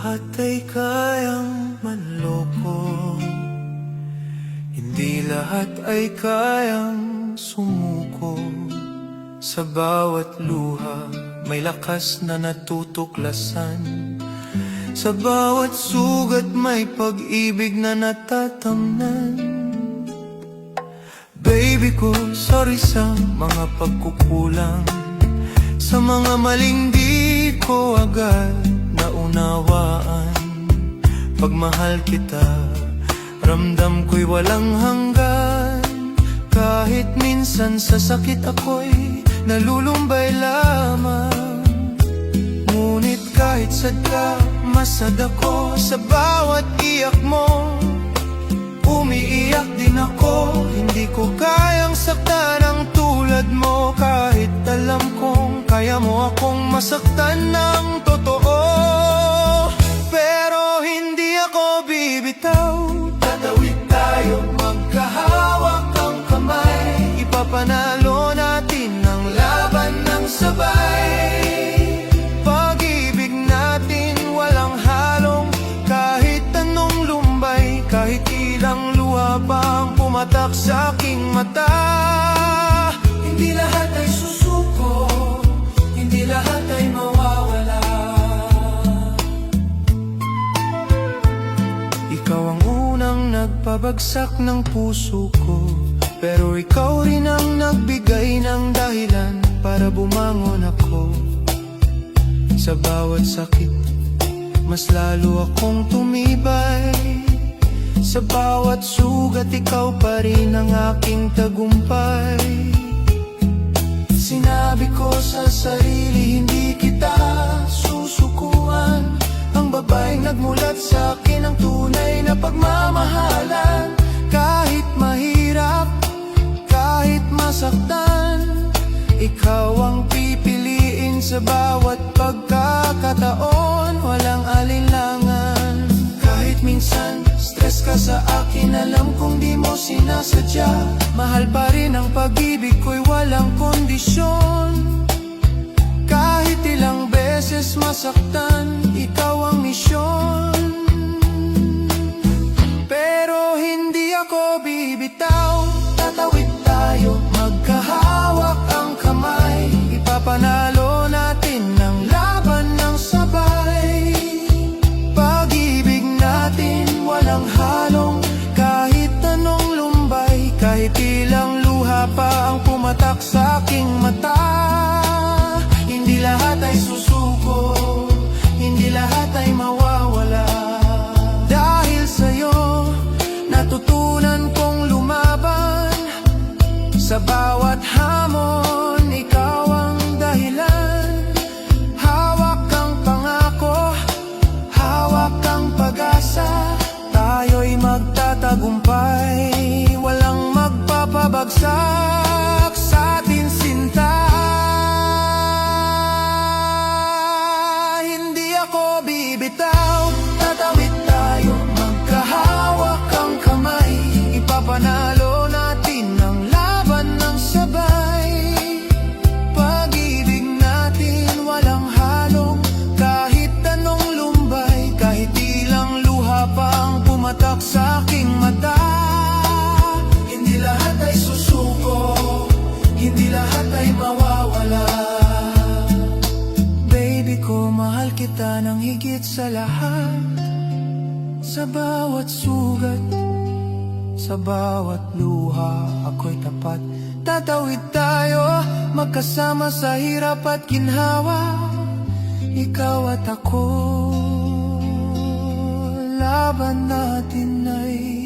lahat ay kayang manloko, hindi lahat ay kayang sumuko. Sa bawat luha may lakas na natutuklasan, sa bawat sugat may pag-ibig na natatamnan. Baby ko, sorry sa mga pagkukulang, sa mga maling di ko agad naunawaan. Pagmahal kita, ramdam ko'y walang hanggan. Kahit minsan sa sakit ako'y nalulumbay lamang, ngunit kahit sadya masad ako sa bawat iyak mo. Umiiyak din ako, hindi ko kayang saktan ang tulad mo. Kahit alam kong kaya mo akong masaktan ng totoo, pero hindi ako bibitaw. Tatawid tayo, magkahawak ang kamay, ipapanalo natin ang laban ng sabay. Pag-ibig natin walang halong, kahit anong lumbay, kahit ilang luha pa ang pumatak sa aking mata. Hindi lahat ay susuko, hindi lahat ay mawawala. Ikaw ang unang nagpabagsak ng puso ko, pero ikaw rin ang nagbigay ng dahilan para bumangon ako. Sa bawat sakit, mas lalo akong tumibay. Sa bawat sugat, ikaw pa rin ang aking tagumpay. Sinabi ko sa sarili, hindi kita susukuan. Ang babaeng nagmulat sa akin ang tunay na pagmamahalan. Kahit mahirap, kahit masaktan, ikaw ang pipiliin sa bawat pagkakataon. Walang alinlangan. Kahit minsan stress ka sa akin, alam kong di mo sinasadya. Mahal pa rin ang pag-ibig ko'y walang kondisyon. Kahit ilang beses masaktan, ikaw ang misyon. Pero hindi ako bibitaw. Tatawid tayo, magkahawak ang kamay, ipapanalo natin ang laban ng sabay. Pag-ibig natin walang halong, kahit anong lumbay, kahit ilang luha pa ang pumatak sa aking mata. Hindi lahat ay susuko, hindi lahat ay mawawala. Dahil sa'yo, natutunan kong lumaban. Sa bawat hamon, ikaw ang dahilan. Hawak ang pangako, hawak ang pag-asa. Tayo'y magtatagumpay, walang magpapabagsak sa ating sinta. Hindi ako bibitaw. Tatawid tayo, magkahawak ang kamay, ipapanalo natin ang laban ng sabay. Pag-ibig natin walang halong, kahit anong lumbay, kahit ilang luha pa ang pumatak sa aking mata. Hindi lahat ay susuko, hindi lahat ay mawawala. Baby ko, mahal kita ng higit sa lahat. Sa bawat sugat, sa bawat luha, ako'y tapat. Tatawid tayo, magkasama sa hirap at ginhawa. Ikaw at ako, laban natin ay